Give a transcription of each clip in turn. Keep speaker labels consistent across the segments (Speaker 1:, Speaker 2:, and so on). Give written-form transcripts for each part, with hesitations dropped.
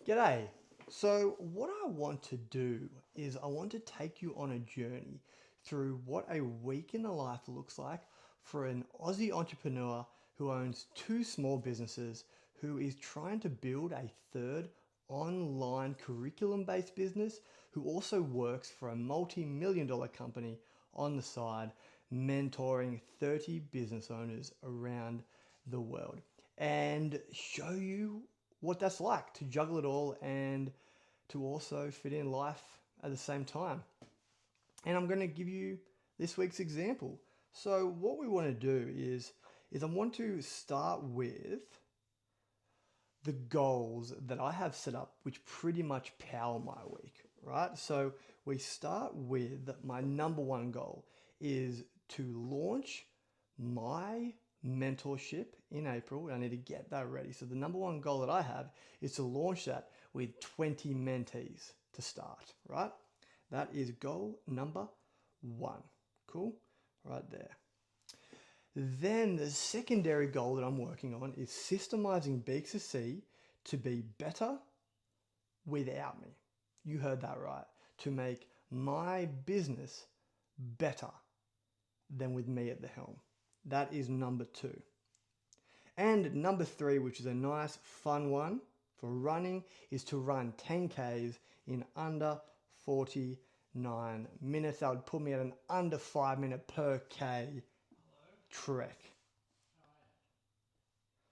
Speaker 1: G'day. So what I want to do is I want to take you on a journey through what a week in the life looks like for an Aussie entrepreneur who owns two small businesses, who is trying to build a third online curriculum-based business, who also works for a multi-million dollar company on the side, mentoring 30 business owners around the world, and show you what that's like to juggle it all and to also fit in life at the same time. And I'm going to give you this week's example. So what we want to do is I want to start with the goals that I have set up, which pretty much power my week, right? So we start with my number one goal is to launch my mentorship in April. I need to get that ready. So the number one goal that I have is to launch that with 20 mentees to start, right? That is goal number one. Cool? Right there. Then the secondary goal that I'm working on is systemizing BXC to be better without me. You heard that right. To make my business better than with me at the helm. That is number two. And number three, which is a nice fun one for running, is to run 10Ks in under 49 minutes. That would put me at an under 5 minute per K trek.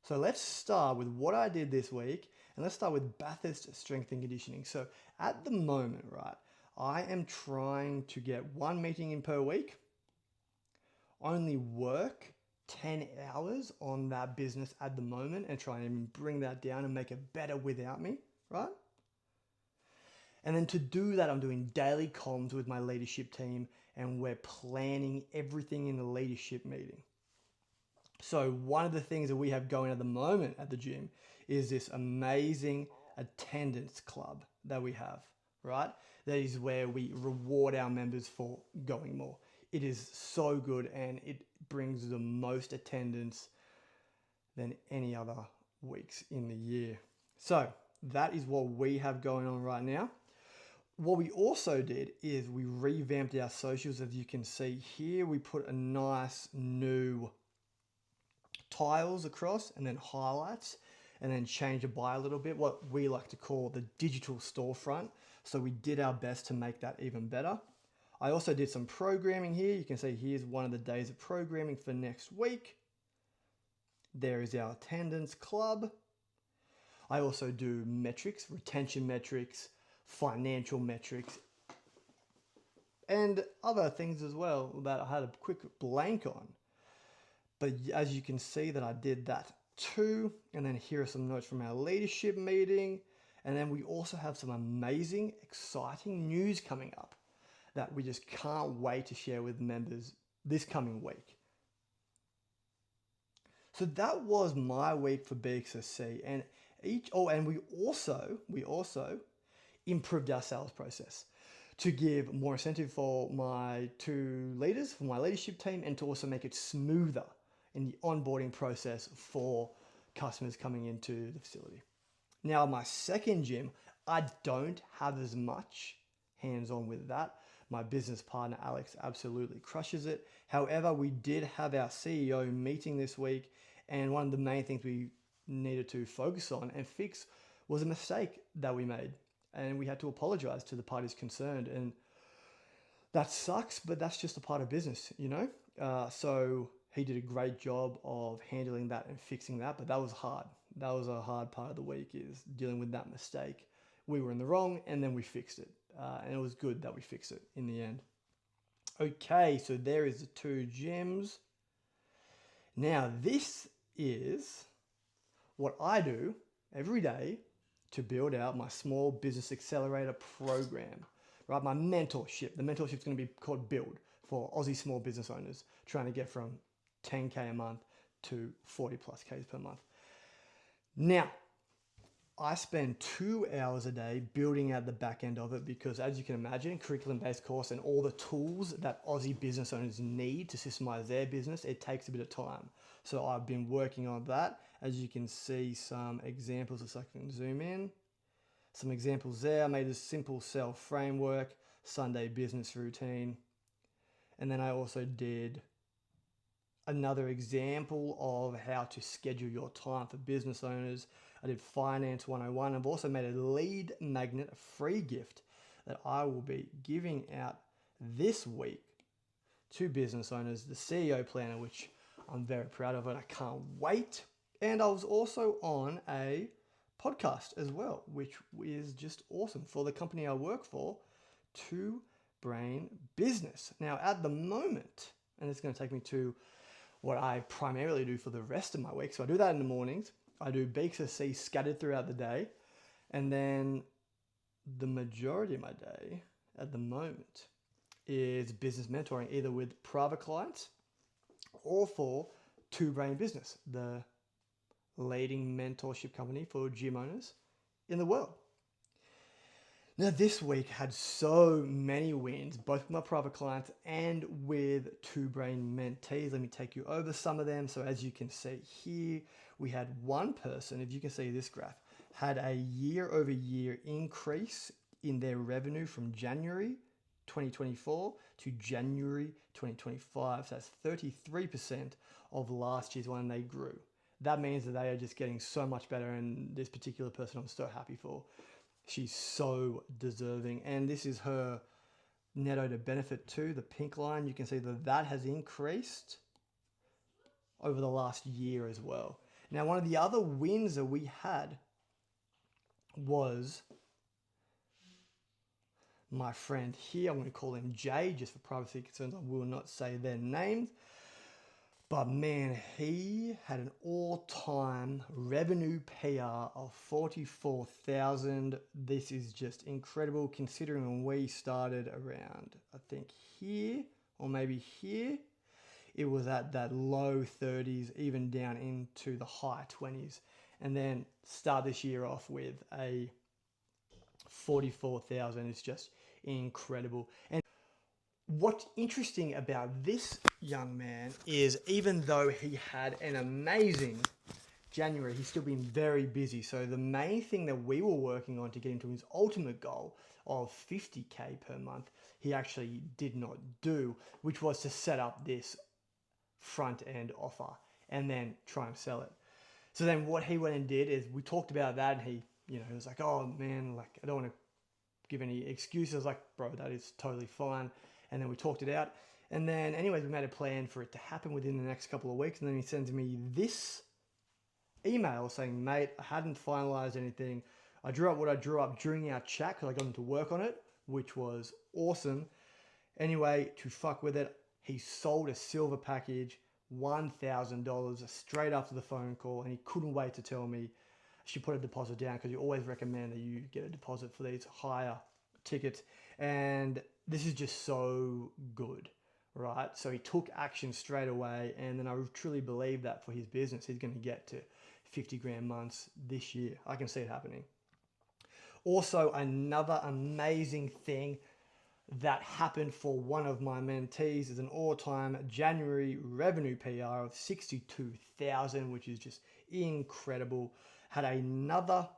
Speaker 1: So let's start with what I did this week, and let's start with Bathurst strength and conditioning. So at the moment, right, I am trying to get one meeting in per week, only work 10 hours on that business at the moment and try and bring that down and make it better without me, right? And then to do that, I'm doing daily comms with my leadership team, and we're planning everything in the leadership meeting. So one of the things that we have going at the moment at the gym is this amazing attendance club that we have, right? That is where we reward our members for going more. It is so good, and it brings the most attendance than any other weeks in the year. So that is what we have going on right now. What we also did is we revamped our socials. As you can see here, we put a nice new tiles across and then highlights, and then change the bio a little bit, what we like to call the digital storefront. So we did our best to make that even better. I also did some programming here. You can see here's one of the days of programming for next week. There is our attendance club. I also do metrics, retention metrics, financial metrics, and other things as well that I had a quick blank on. But as you can see that I did that too. And then here are some notes from our leadership meeting. And then we also have some amazing, exciting news coming up that we just can't wait to share with members this coming week. So that was my week for BXSC, and we also improved our sales process to give more incentive for my two leaders, for my leadership team, and to also make it smoother in the onboarding process for customers coming into the facility. Now, my second gym, I don't have as much hands-on with that. My business partner, Alex, absolutely crushes it. However, we did have our CEO meeting this week, and one of the main things we needed to focus on and fix was a mistake that we made. And we had to apologize to the parties concerned. And that sucks, but that's just a part of business, you know? So he did a great job of handling that and fixing that, but that was hard. That was a hard part of the week, is dealing with that mistake. We were in the wrong, and then we fixed it. And it was good that we fixed it in the end. Okay, so there is the two gyms. Now, this is what I do every day to build out my small business accelerator program, right? My mentorship. The mentorship is going to be called Build, for Aussie small business owners trying to get from 10K a month to 40 plus Ks per month. Now, I spend 2 hours a day building out the back end of it, because as you can imagine, curriculum-based course and all the tools that Aussie business owners need to systemize their business, it takes a bit of time. So I've been working on that. As you can see, some examples, if I can zoom in. some examples there. I made a simple sell framework, Sunday business routine. And then I also did another example of how to schedule your time for business owners. I did Finance 101. I've also made a lead magnet, a free gift that I will be giving out this week to business owners, the CEO Planner, which I'm very proud of and I can't wait. And I was also on a podcast as well, which is just awesome for the company I work for, Two Brain Business. Now, at the moment, and it's going to take me to what I primarily do for the rest of my week. So I do that in the mornings. I do Beaks of Sea scattered throughout the day. And then the majority of my day at the moment is business mentoring, either with private clients or for Two Brain Business, the leading mentorship company for gym owners in the world. Now, this week had so many wins, both with my private clients and with Two Brain mentees. Let me take you over some of them. So as you can see here, we had one person, if you can see this graph, had a year-over-year increase in their revenue from January 2024 to January 2025. So that's 33% of last year's one, and they grew. That means that they are just getting so much better, and this particular person I'm so happy for. She's so deserving, and this is her netto to benefit too, the pink line. You can see that that has increased over the last year as well. Now, one of the other wins that we had was my friend here. I'm going to call him Jay, just for privacy concerns. I will not say their names. But man, he had an all-time revenue PR of 44,000. This is just incredible considering when we started around, I think here, or maybe here, it was at that low 30s, even down into the high 20s. And then start this year off with a 44,000. It's just incredible. And what's interesting about this young man is even though he had an amazing January, he's still been very busy. So the main thing that we were working on to get him to his ultimate goal of 50K per month, he actually did not do, which was to set up this front end offer and then try and sell it. So then what he went and did is we talked about that, and he, was like, oh man, like I don't want to give any excuses. Like, bro, that is totally fine. And then we talked it out. And then anyways, we made a plan for it to happen within the next couple of weeks. And then he sends me this email saying, mate, I hadn't finalized anything. I drew up what I drew up during our chat because I got him to work on it, which was awesome. Anyway, to fuck with it, he sold a silver package, $1,000 straight after the phone call. And he couldn't wait to tell me she put a deposit down, because you always recommend that you get a deposit for these higher tickets. And this is just so good, right? So he took action straight away, and then I truly believe that for his business, he's going to get to 50 grand months this year. I can see it happening. Also, another amazing thing that happened for one of my mentees is an all-time January revenue PR of 62,000, which is just incredible. Had another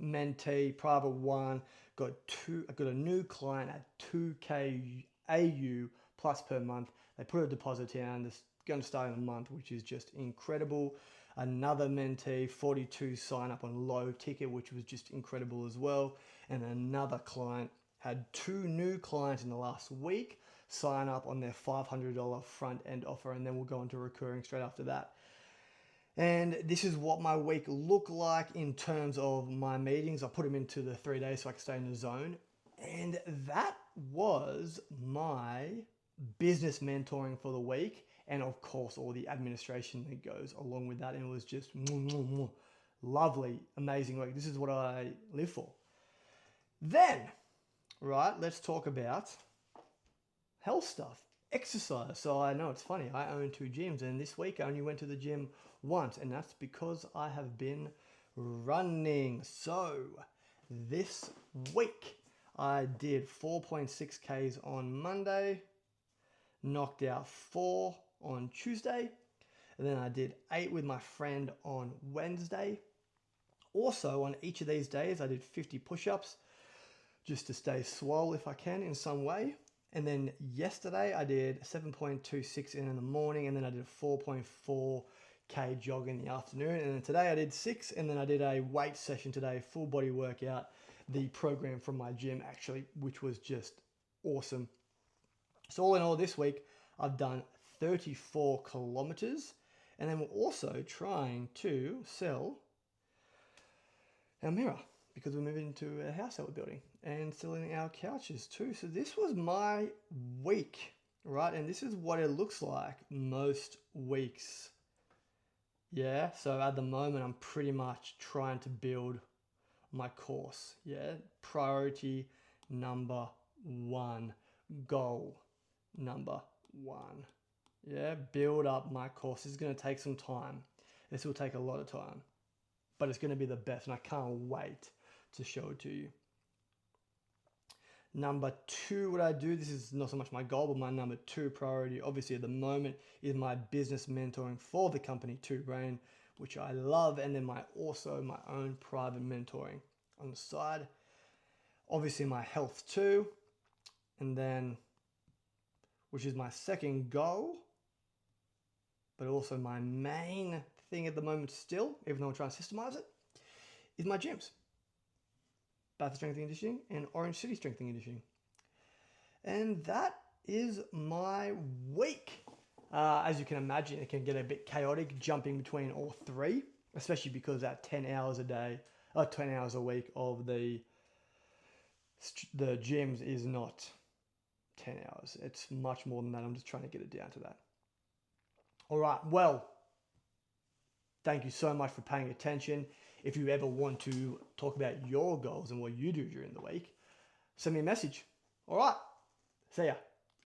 Speaker 1: mentee, private one, got a new client at 2K AU plus per month. They put a deposit down. This is going to start in a month, which is just incredible. Another mentee, 42 sign up on low ticket, which was just incredible as well. And another client had 2 new clients in the last week sign up on their $500 front end offer, and then we'll go into recurring straight after that. And this is what my week looked like in terms of my meetings. I put them into the 3 days so I could stay in the zone. And that was my business mentoring for the week. And of course, all the administration that goes along with that. And it was just lovely, amazing week. This is what I live for. Then, right, let's talk about health stuff, exercise. So I know it's funny, I own 2 gyms, and this week I only went to the gym once, and that's because I have been running. So this week I did 4.6 Ks on Monday, knocked out 4 on Tuesday, and then I did 8 with my friend on Wednesday. Also, on each of these days, I did 50 push-ups just to stay swole if I can in some way. And then yesterday I did 7.26 in the morning, and then I did a 4.4K jog in the afternoon. And then today I did 6, and then I did a weight session today, full body workout, the program from my gym actually, which was just awesome. So all in all this week, I've done 34 kilometers, and then we're also trying to sell our mirror because we're moving into a house that we're building and selling our couches too. So this was my week, right? And this is what it looks like most weeks. Yeah, so at the moment, I'm pretty much trying to build my course. Yeah, priority number 1, goal number 1. Yeah, build up my course. This is going to take some time. This will take a lot of time, but it's going to be the best, and I can't wait to show it to you. Number 2, what I do, this is not so much my goal, but my number 2 priority, obviously at the moment, is my business mentoring for the company 2Brain, which I love, and then my own private mentoring on the side. Obviously my health too, and then, which is my second goal, but also my main thing at the moment still, even though I'm trying to systemize it, is my gyms. Bath Strength and Conditioning and Orange City Strength and Conditioning. And that is my week. As you can imagine, it can get a bit chaotic jumping between all 3, especially because that 10 hours a day, 10 hours a week of the gyms is not 10 hours. It's much more than that. I'm just trying to get it down to that. All right, well, thank you so much for paying attention. If you ever want to talk about your goals and what you do during the week, send me a message. All right, see ya.